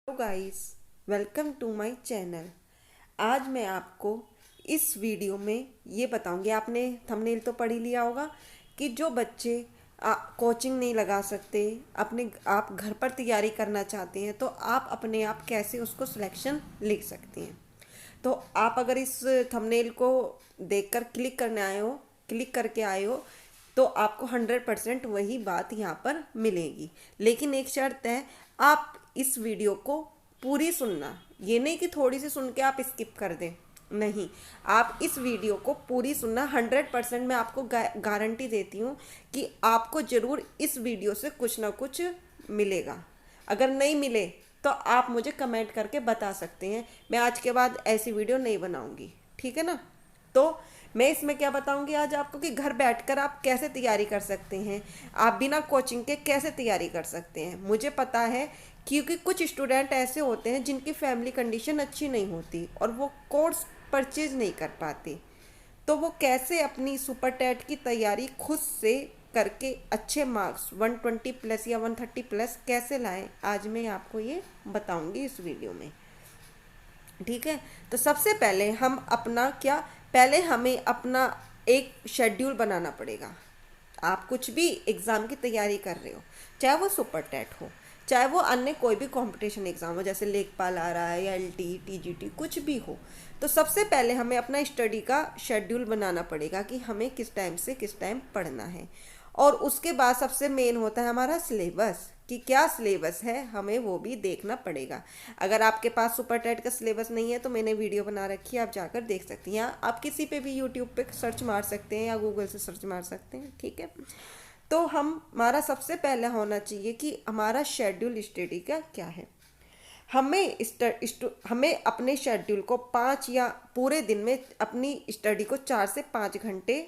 Hello guys, welcome to my channel. आज मैं आपको इस वीडियो में ये बताऊंगी। आपने थंबनेल तो पढ़ ही लिया होगा कि जो बच्चे कोचिंग नहीं लगा सकते, अपने आप घर पर तैयारी करना चाहते हैं, तो आप अपने आप कैसे उसको सिलेक्शन लिख सकते हैं। तो आप अगर इस थंबनेल को देखकर क्लिक करके आए हो, तो आपको 100% वही बात यहाँ पर मिलेगी। लेकिन एक शर्त है, आप इस वीडियो को पूरी सुनना। ये नहीं कि थोड़ी सी सुन के आप स्किप कर दें, नहीं, आप इस वीडियो को पूरी सुनना। 100% मैं आपको गारंटी देती हूँ कि आपको ज़रूर इस वीडियो से कुछ ना कुछ मिलेगा। अगर नहीं मिले तो आप मुझे कमेंट करके बता सकते हैं। मैं आज के बाद ऐसी वीडियो नहीं बनाऊंगी, ठीक है ना। तो मैं इसमें क्या बताऊंगी आज आपको कि घर बैठकर आप कैसे तैयारी कर सकते हैं, आप बिना कोचिंग के कैसे तैयारी कर सकते हैं। मुझे पता है, क्योंकि कुछ स्टूडेंट ऐसे होते हैं जिनकी फैमिली कंडीशन अच्छी नहीं होती और वो कोर्स परचेज नहीं कर पाते। तो वो कैसे अपनी सुपर टेट की तैयारी खुद से करके अच्छे मार्क्स 120 प्लस या 130 प्लस कैसे लाएं, आज मैं आपको ये बताऊंगी इस वीडियो में, ठीक है। तो सबसे पहले पहले हमें अपना एक शेड्यूल बनाना पड़ेगा। आप कुछ भी एग्ज़ाम की तैयारी कर रहे हो, चाहे वो सुपर टेट हो, चाहे वो अन्य कोई भी कंपटीशन एग्ज़ाम हो, जैसे लेखपाल आ रहा है या एलटी टीजीटी कुछ भी हो, तो सबसे पहले हमें अपना स्टडी का शेड्यूल बनाना पड़ेगा कि हमें किस टाइम से किस टाइम पढ़ना है। और उसके बाद सबसे मेन होता है हमारा सिलेबस, कि क्या सिलेबस है हमें वो भी देखना पड़ेगा। अगर आपके पास सुपर टेट का सिलेबस नहीं है तो मैंने वीडियो बना रखी है, आप जाकर देख सकती हैं। आप किसी पे भी यूट्यूब पे सर्च मार सकते हैं या गूगल से सर्च मार सकते हैं, ठीक है। तो हमारा सबसे पहले होना चाहिए कि हमारा शेड्यूल स्टडी का क्या है। हमें अपने शेड्यूल को 5 या पूरे दिन में अपनी स्टडी को 4 से 5 घंटे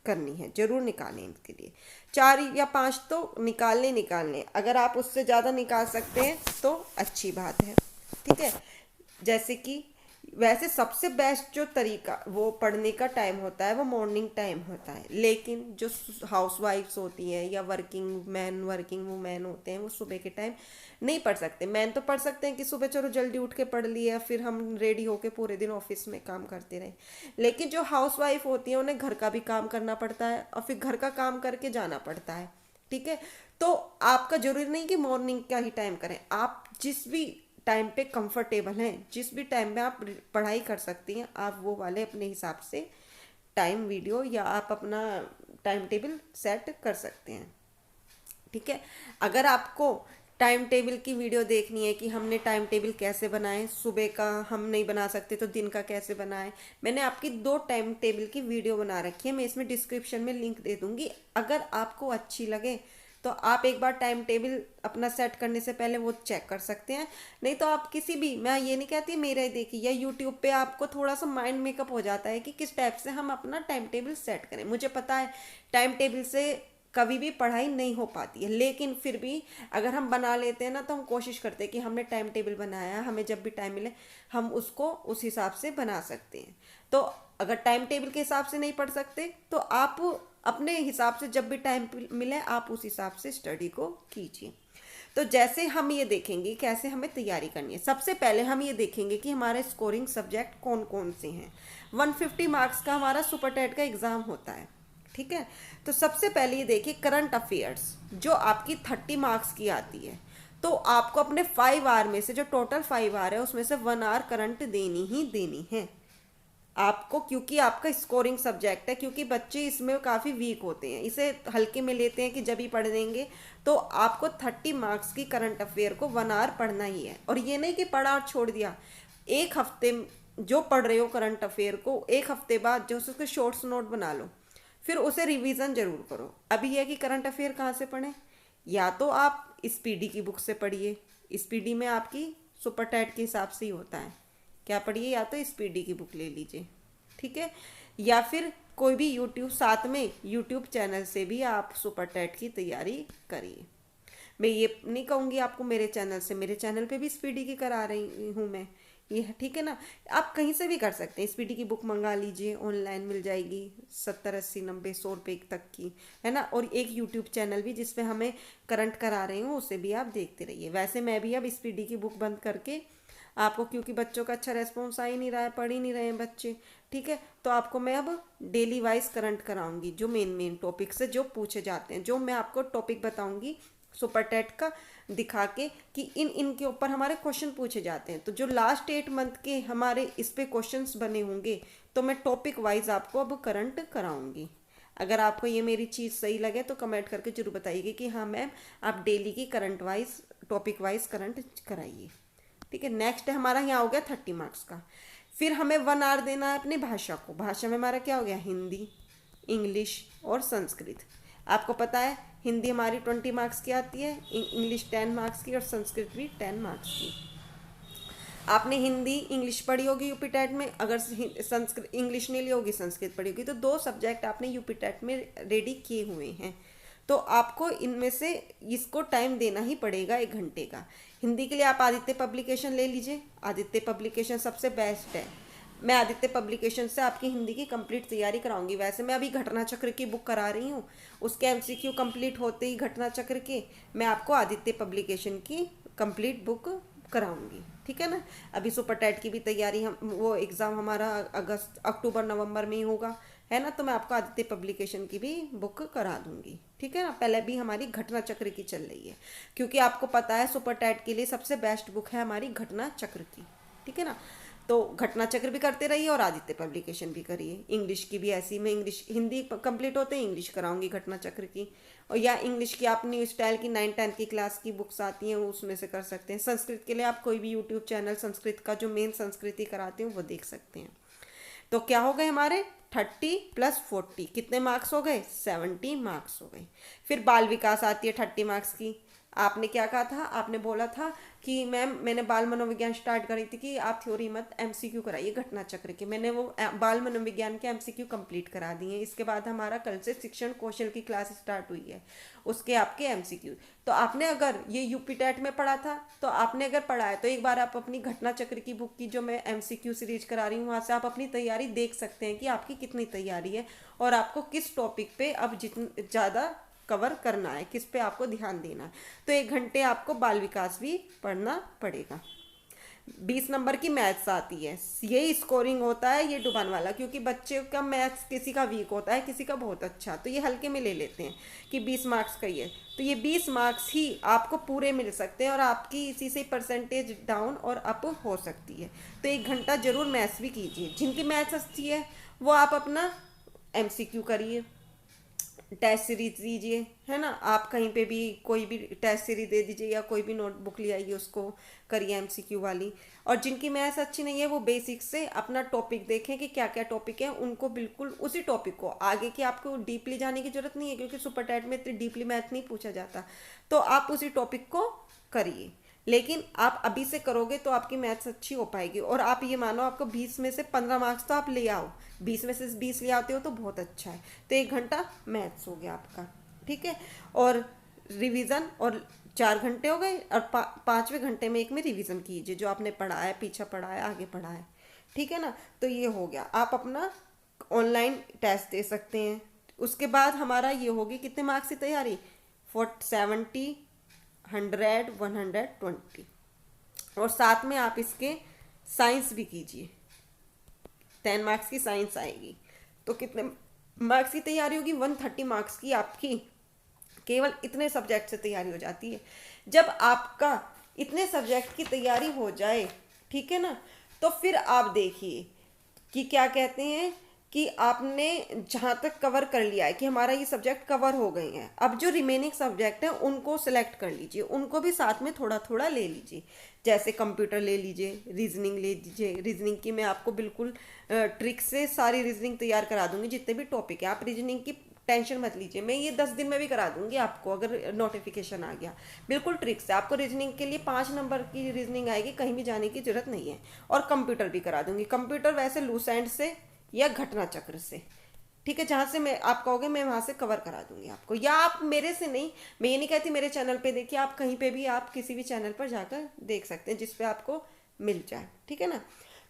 करनी है, जरूर निकालें इसके लिए। 4 या 5 तो निकालने। अगर आप उससे ज़्यादा निकाल सकते हैं तो अच्छी बात है, ठीक है। जैसे कि वैसे सबसे बेस्ट जो तरीका वो पढ़ने का टाइम होता है वो मॉर्निंग टाइम होता है, लेकिन जो हाउस वाइफ्स होती हैं या वर्किंग वुमेन होते हैं वो सुबह के टाइम नहीं पढ़ सकते। मैन तो पढ़ सकते हैं कि सुबह चलो जल्दी उठ के पढ़ लिया, फिर हम रेडी होके पूरे दिन ऑफिस में काम करते रहे। लेकिन जो हाउस वाइफ होती है उन्हें घर का भी काम करना पड़ता है और फिर घर का काम करके जाना पड़ता है, ठीक है। तो आपका जरूरी नहीं कि मॉर्निंग का ही टाइम करें, आप जिस भी टाइम पे कंफर्टेबल हैं, जिस भी टाइम में आप पढ़ाई कर सकती हैं, आप वो वाले अपने हिसाब से टाइम वीडियो या आप अपना टाइम टेबल सेट कर सकते हैं, ठीक है। अगर आपको टाइम टेबल की वीडियो देखनी है कि हमने टाइम टेबल कैसे बनाए, सुबह का हम नहीं बना सकते तो दिन का कैसे बनाए, मैंने आपकी 2 टाइम टेबल की वीडियो बना रखी है। मैं इसमें डिस्क्रिप्शन में लिंक दे दूंगी, अगर आपको अच्छी लगे तो आप एक बार टाइम टेबल अपना सेट करने से पहले वो चेक कर सकते हैं। नहीं तो आप किसी भी, मैं ये नहीं कहती मेरा ही देखिए, या यूट्यूब पे आपको थोड़ा सा माइंड मेकअप हो जाता है कि किस टाइप से हम अपना टाइम टेबल सेट करें। मुझे पता है टाइम टेबल से कभी भी पढ़ाई नहीं हो पाती है, लेकिन फिर भी अगर हम बना लेते हैं ना, तो हम कोशिश करते हैं कि हमने टाइम टेबल बनाया है, हमें जब भी टाइम मिले हम उसको उस हिसाब से बना सकते हैं। तो अगर टाइम टेबल के हिसाब से नहीं पढ़ सकते तो आप अपने हिसाब से जब भी टाइम मिले आप उस हिसाब से स्टडी को कीजिए। तो जैसे हम ये देखेंगे कैसे हमें तैयारी करनी है, सबसे पहले हम ये देखेंगे कि हमारे स्कोरिंग सब्जेक्ट कौन कौन से हैं। 150 मार्क्स का हमारा सुपर टेट का एग्ज़ाम होता है, ठीक है। तो सबसे पहले ये देखिए करंट अफेयर्स, जो आपकी 30 मार्क्स की आती है। तो आपको अपने 5 आवर में से, जो टोटल 5 आवर है उसमें से 1 आवर करंट देनी ही देनी है आपको, क्योंकि आपका स्कोरिंग सब्जेक्ट है। क्योंकि बच्चे इसमें काफ़ी वीक होते हैं, इसे हल्के में लेते हैं कि जब ही पढ़ देंगे। तो आपको 30 मार्क्स की करंट अफेयर को 1 आवर पढ़ना ही है। और ये नहीं कि पढ़ा और छोड़ दिया, एक हफ्ते जो पढ़ रहे हो करंट अफेयर को, एक हफ्ते बाद जो उसके शॉर्ट्स नोट बना लो, फिर उसे रिवीजन जरूर करो। अभी यह कि करंट अफेयर कहाँ से पढ़ें, या तो आप स्पीडी की बुक से पढ़िए, स्पीडी में आपकी सुपर टैट के हिसाब से ही होता है, क्या पढ़िए, या तो स्पीडी की बुक ले लीजिए, ठीक है। या फिर कोई भी यूट्यूब, साथ में यूट्यूब चैनल से भी आप सुपर टैट की तैयारी करिए। मैं ये नहीं कहूँगी आपको मेरे चैनल से, मेरे चैनल पे भी स्पीडी की करा रही हूँ मैं, ये है, ठीक है ना। आप कहीं से भी कर सकते हैं, स्पीडी की बुक मंगा लीजिए, ऑनलाइन मिल जाएगी 70 80 90 100 रुपये तक की, है ना। और एक यूट्यूब चैनल भी जिस पे हमें करंट करा रही हूँ, उसे भी आप देखते रहिए। वैसे मैं भी अब स्पीडी की बुक बंद करके आपको, क्योंकि बच्चों का अच्छा रेस्पॉन्स आ ही नहीं रहा है, पढ़ ही नहीं रहे हैं बच्चे, ठीक है, तो आपको मैं अब डेली वाइज करंट कराऊंगी, जो मेन मेन टॉपिक से जो पूछे जाते हैं, जो मैं आपको टॉपिक बताऊंगी सुपर टेट का दिखा के कि इन इनके ऊपर हमारे क्वेश्चन पूछे जाते हैं। तो जो लास्ट 8 मंथ के हमारे इस पे क्वेश्चंस बने होंगे, तो मैं टॉपिक वाइज आपको अब करंट कराऊंगी। अगर आपको ये मेरी चीज़ सही लगे तो कमेंट करके जरूर बताइए कि हाँ मैम, आप डेली की current wise topic wise current कराइए, ठीक है। नेक्स्ट है हमारा, यहाँ हो गया 30 मार्क्स का। फिर हमें 1 आवर देना है अपनी भाषा को। भाषा में हमारा क्या हो गया, हिंदी, इंग्लिश और संस्कृत। आपको पता है हिंदी हमारी 20 मार्क्स की आती है, इंग्लिश 10 मार्क्स की और संस्कृत भी 10 मार्क्स की। आपने हिंदी इंग्लिश पढ़ी होगी यूपी टेट में, अगर संस्कृत इंग्लिश नहीं ली होगी, संस्कृत पढ़ी होगी, तो 2 सब्जेक्ट आपने यूपी टेट में रेडी किए हुए हैं। तो आपको इनमें से इसको टाइम देना ही पड़ेगा 1 घंटे का। हिंदी के लिए आप आदित्य पब्लिकेशन ले लीजिए, आदित्य पब्लिकेशन सबसे बेस्ट है। मैं आदित्य पब्लिकेशन से आपकी हिंदी की कंप्लीट तैयारी कराऊंगी। वैसे मैं अभी घटना चक्र की बुक करा रही हूँ, उसके एमसीक्यू कंप्लीट होते ही घटना चक्र के मैं आपको आदित्य पब्लिकेशन की कंप्लीट बुक कराऊंगी, ठीक है ना। अभी सुपर टेट की भी तैयारी, हम वो एग्ज़ाम हमारा अगस्त अक्टूबर नवंबर में ही होगा, है ना। तो मैं आपको आदित्य पब्लिकेशन की भी बुक करा दूंगी, ठीक है ना। पहले भी हमारी घटना चक्र की चल रही है, क्योंकि आपको पता है सुपर टेट के लिए सबसे बेस्ट बुक है हमारी घटना चक्र की, ठीक है ना। तो घटना चक्र भी करते रहिए और आदित्य पब्लिकेशन भी करिए। इंग्लिश की भी ऐसी, मैं इंग्लिश हिंदी कंप्लीट होते ही इंग्लिश कराऊंगी घटना चक्र की, और या इंग्लिश की आप न्यू स्टाइल की 9 10 की क्लास की बुक्स आती हैं, उसमें से कर सकते हैं। संस्कृत के लिए आप कोई भी यूट्यूब चैनल संस्कृत का जो मेन संस्कृति कराते हैं वो देख सकते हैं। तो क्या हो गए हमारे 30 + 40 कितने मार्क्स हो गए, 70 मार्क्स हो गए। फिर बाल विकास आती है 30 मार्क्स की। आपने क्या कहा था, आपने बोला था कि मैम मैंने बाल मनोविज्ञान स्टार्ट करी थी कि आप थ्योरी मत एमसीक्यू कराइए घटना चक्र के। मैंने वो बाल मनोविज्ञान के एमसीक्यू कंप्लीट करा दिए हैं। इसके बाद हमारा कल से शिक्षण कौशल की क्लास स्टार्ट हुई है, उसके आपके एमसीक्यू। तो आपने अगर ये यूपी टेट में पढ़ा था, तो आपने अगर पढ़ा है तो एक बार आप अपनी घटना चक्र की बुक की जो मैं एमसीक्यू सीरीज करा रही हूँ, वहाँ से आप अपनी तैयारी देख सकते हैं कि आपकी कितनी तैयारी है और आपको किस टॉपिक पे अब जितना ज़्यादा कवर करना है, किस पे आपको ध्यान देना है। तो 1 घंटे आपको बाल विकास भी पढ़ना पड़ेगा। 20 नंबर की मैथ्स आती है, यही स्कोरिंग होता है ये डुबान वाला, क्योंकि बच्चे का मैथ्स किसी का वीक होता है, किसी का बहुत अच्छा, तो ये हल्के में ले लेते हैं कि 20 मार्क्स का ही है। तो ये 20 मार्क्स ही आपको पूरे मिल सकते हैं और आपकी इसी से परसेंटेज डाउन और अप हो सकती है। तो 1 घंटा जरूर मैथ्स भी कीजिए। जिनकी मैथ्स अच्छी है वो आप अपना एमसीक्यू करिए, टेस्ट सीरीज दीजिए, है ना। आप कहीं पे भी कोई भी टेस्ट सीरीज दे दीजिए या कोई भी नोटबुक ले आइए, उसको करिए एमसीक्यू वाली। और जिनकी मैथ्स अच्छी नहीं है वो बेसिक से अपना टॉपिक देखें कि क्या क्या टॉपिक है, उनको बिल्कुल उसी टॉपिक को आगे की आपको डीपली जाने की जरूरत नहीं है, क्योंकि सुपर टेट में इतनी डीपली मैथ नहीं पूछा जाता। तो आप उसी टॉपिक को करिए, लेकिन आप अभी से करोगे तो आपकी मैथ्स अच्छी हो पाएगी। और आप ये मानो आपको 20 में से 15 मार्क्स तो आप ले आओ, 20 में से 20 ले आते हो तो बहुत अच्छा है। तो 1 घंटा मैथ्स हो गया आपका, ठीक है। और रिवीजन, और 4 घंटे हो गए, और 5वें घंटे में एक में रिवीजन कीजिए जो आपने पढ़ा है, पीछे पढ़ा है, आगे पढ़ा है, ठीक है ना। तो ये हो गया, आप अपना ऑनलाइन टेस्ट दे सकते हैं। उसके बाद हमारा ये होगी कितने मार्क्स की तैयारी, 70 100 120। और साथ में आप इसके साइंस भी कीजिए, 10 मार्क्स की साइंस आएगी। तो कितने मार्क्स की तैयारी होगी, 130 मार्क्स की आपकी केवल इतने सब्जेक्ट से तैयारी हो जाती है। जब आपका इतने सब्जेक्ट की तैयारी हो जाए, ठीक है ना, तो फिर आप देखिए कि क्या कहते हैं कि आपने जहाँ तक कवर कर लिया है कि हमारा ये सब्जेक्ट कवर हो गए हैं, अब जो रिमेनिंग सब्जेक्ट हैं उनको सिलेक्ट कर लीजिए, उनको भी साथ में थोड़ा थोड़ा ले लीजिए। जैसे कंप्यूटर ले लीजिए, रीजनिंग ले लीजिए। रीजनिंग की मैं आपको बिल्कुल ट्रिक से सारी रीजनिंग तैयार करा दूंगी, जितने भी टॉपिक है। आप रीजनिंग की टेंशन मत लीजिए, मैं ये 10 दिन में भी करा दूंगी आपको, अगर नोटिफिकेशन आ गया। बिल्कुल ट्रिक से आपको रीजनिंग के लिए 5 नंबर की रीजनिंग आएगी, कहीं भी जाने की जरूरत नहीं है। और कंप्यूटर भी करा दूंगी। कंप्यूटर वैसे लूसेंट से या घटना चक्र से, ठीक है, जहाँ से मैं आप कहोगे मैं वहाँ से कवर करा दूंगी आपको। या आप मेरे से नहीं, मैं ये नहीं कहती मेरे चैनल पे देखिए, आप कहीं पे भी आप किसी भी चैनल पर जाकर देख सकते हैं जिस पे आपको मिल जाए, ठीक है ना।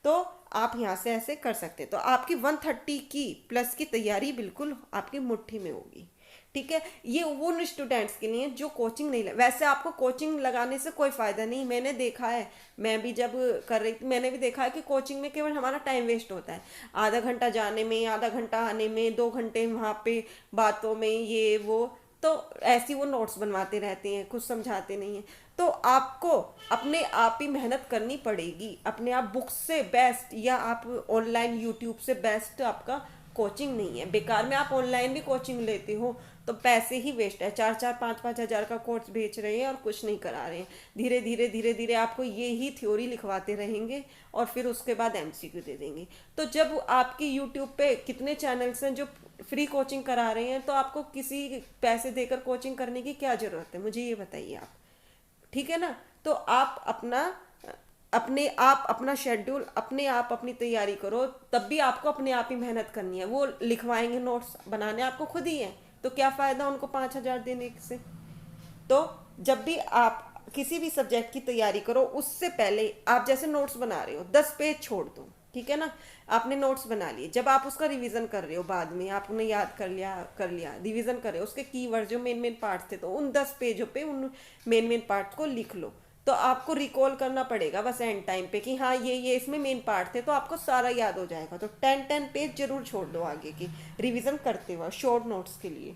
तो आप यहाँ से ऐसे कर सकते हैं, तो आपकी 130 की प्लस की तैयारी बिल्कुल आपकी मुट्ठी में होगी, ठीक है। ये वो उन स्टूडेंट्स के लिए जो कोचिंग नहीं वैसे आपको कोचिंग लगाने से कोई फ़ायदा नहीं, मैंने देखा है, मैं भी जब कर रही थी मैंने भी देखा है कि कोचिंग में केवल हमारा टाइम वेस्ट होता है, आधा घंटा जाने में, आधा घंटा आने में, 2 घंटे वहाँ पे बातों में, ये वो, तो ऐसी वो नोट्स बनवाते रहते हैं, कुछ समझाते नहीं हैं। तो आपको अपने आप ही मेहनत करनी पड़ेगी, अपने आप बुक से बेस्ट या आप ऑनलाइन यूट्यूब से बेस्ट आपका कोचिंग नहीं है। बेकार में आप ऑनलाइन भी कोचिंग लेते हो तो पैसे ही वेस्ट है, 4-4 5-5 हज़ार का कोर्स बेच रहे हैं और कुछ नहीं करा रहे हैं। धीरे धीरे धीरे धीरे आपको ये ही थ्योरी लिखवाते रहेंगे और फिर उसके बाद एमसीक्यू दे देंगे। तो जब आपकी यूट्यूब पे कितने चैनल्स हैं जो फ्री कोचिंग करा रहे हैं, तो आपको किसी पैसे देकर कोचिंग करने की क्या ज़रूरत है, मुझे ये बताइए आप, ठीक है ना। तो आप अपना शेड्यूल अपने आप अपनी तैयारी करो, तब भी आपको अपने आप ही मेहनत करनी है। वो लिखवाएंगे नोट्स, बनाने आपको खुद ही है, तो क्या फ़ायदा उनको 5 हज़ार देने से। तो जब भी आप किसी भी सब्जेक्ट की तैयारी करो, उससे पहले आप जैसे नोट्स बना रहे हो 10 पेज छोड़ दो, ठीक है ना। आपने नोट्स बना लिए, जब आप उसका रिवीजन कर रहे हो, बाद में आपने याद कर लिया रिवीजन कर रहे हो, उसके कीवर्ड जो मेन मेन पार्ट्स थे, तो उन 10 पेजों पे उन मेन मेन पार्ट्स को लिख लो। तो आपको रिकॉल करना पड़ेगा बस एंड टाइम पे कि हाँ ये इसमें मेन पार्ट थे, तो आपको सारा याद हो जाएगा। तो 10-10 पेज जरूर छोड़ दो आगे की रिवीजन करते हुए शॉर्ट नोट्स के लिए,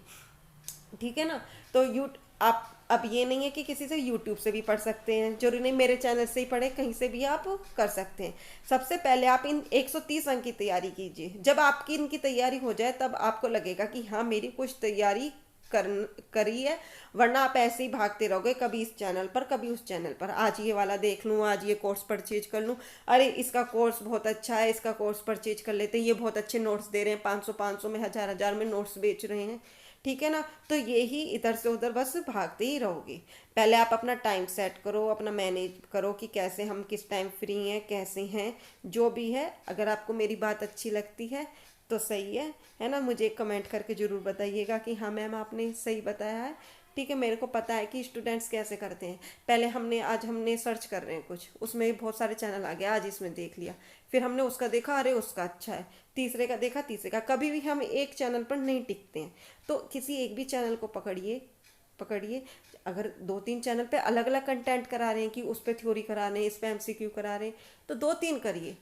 ठीक है ना। तो आप अब ये नहीं है कि किसी से यूट्यूब से भी पढ़ सकते हैं, जरूरी नहीं मेरे चैनल से ही पढ़े, कहीं से भी आप कर सकते हैं। सबसे पहले आप इन 130 अंक की तैयारी कीजिए। जब आपकी इनकी तैयारी हो जाए तब आपको लगेगा कि हाँ मेरी कुछ तैयारी कर करी है, वरना आप ऐसे ही भागते रहोगे, कभी इस चैनल पर कभी उस चैनल पर, आज ये वाला देख लूँ, आज ये कोर्स परचेज कर लूँ, अरे इसका कोर्स बहुत अच्छा है, इसका कोर्स परचेज कर लेते हैं, ये बहुत अच्छे नोट्स दे रहे हैं, 500-500 में, 1000-1000 में नोट्स बेच रहे हैं, ठीक है ना। तो ये ही इधर से उधर बस भागते ही रहोगे। पहले आप अपना टाइम सेट करो, अपना मैनेज करो कि कैसे हम किस टाइम फ्री हैं, कैसे हैं, जो भी है। अगर आपको मेरी बात अच्छी लगती है तो सही है ना। मुझे कमेंट करके ज़रूर बताइएगा कि हाँ मैम आपने सही बताया है, ठीक है। मेरे को पता है कि स्टूडेंट्स कैसे करते हैं। पहले आज हमने सर्च कर रहे हैं कुछ, उसमें बहुत सारे चैनल आ गए, आज इसमें देख लिया, फिर हमने उसका देखा, अरे उसका अच्छा है, तीसरे का देखा, तीसरे का। कभी भी हम एक चैनल पर नहीं टिकते हैं, तो किसी एक भी चैनल को पकड़िए। अगर 2-3 चैनल पे अलग अलग कंटेंट करा रहे हैं कि उस पर थ्योरी करा रहे हैं, इस पे एमसीक्यू करा रहे हैं, तो 2-3 करिए,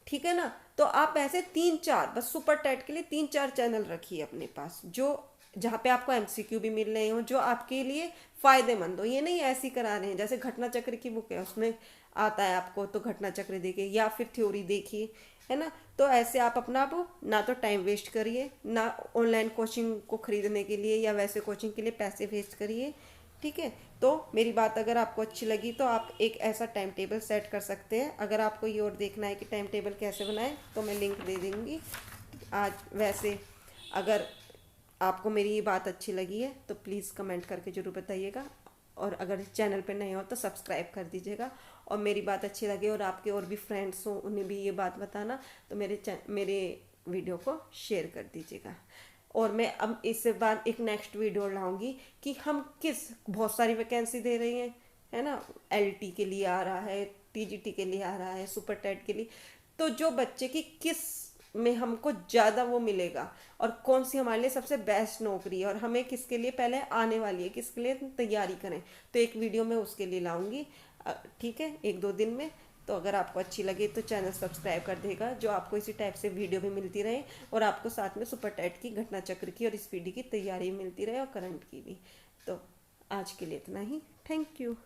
ठीक है ना। तो आप ऐसे 3-4 बस सुपर टेट के लिए 3-4 चैनल रखिए अपने पास, जो जहाँ पे आपको एमसीक्यू भी मिल रहे हो, जो आपके लिए फायदेमंद हो। ये नहीं ऐसी करा रहे हैं जैसे घटना चक्र की बुक है, उसमें आता है आपको तो घटना चक्र देखिए या फिर थ्योरी देखिए, है ना। तो ऐसे आप अपना आप ना तो टाइम वेस्ट करिए, ना ऑनलाइन कोचिंग को खरीदने के लिए या वैसे कोचिंग के लिए पैसे वेस्ट करिए, ठीक है। तो मेरी बात अगर आपको अच्छी लगी तो आप एक ऐसा टाइम टेबल सेट कर सकते हैं। अगर आपको ये और देखना है कि टाइम टेबल कैसे बनाएं तो मैं लिंक दे दूँगी आज। वैसे अगर आपको मेरी ये बात अच्छी लगी है तो प्लीज़ कमेंट करके ज़रूर बताइएगा, और अगर इस चैनल पे नए हो तो सब्सक्राइब कर दीजिएगा। और मेरी बात अच्छी लगे और आपके और भी फ्रेंड्स हों उन्हें भी ये बात बताना, तो मेरे वीडियो को शेयर कर दीजिएगा। और मैं अब इससे बाद एक नेक्स्ट वीडियो लाऊंगी कि हम बहुत सारी वैकेंसी दे रही हैं, है ना। एलटी के लिए आ रहा है, टीजीटी के लिए आ रहा है, सुपर टेट के लिए, तो जो बच्चे की किस में हमको ज़्यादा वो मिलेगा और कौन सी हमारे लिए सबसे बेस्ट नौकरी है और हमें किसके लिए पहले आने वाली है, किसके लिए तैयारी करें, तो एक वीडियो मैं उसके लिए लाऊंगी, ठीक है, 1-2 दिन में। तो अगर आपको अच्छी लगे तो चैनल सब्सक्राइब कर देगा, जो आपको इसी टाइप से वीडियो भी मिलती रहे और आपको साथ में सुपर टेट की, घटना चक्र की और स्पीडी की तैयारी मिलती रहे और करंट की भी। तो आज के लिए इतना ही, थैंक यू।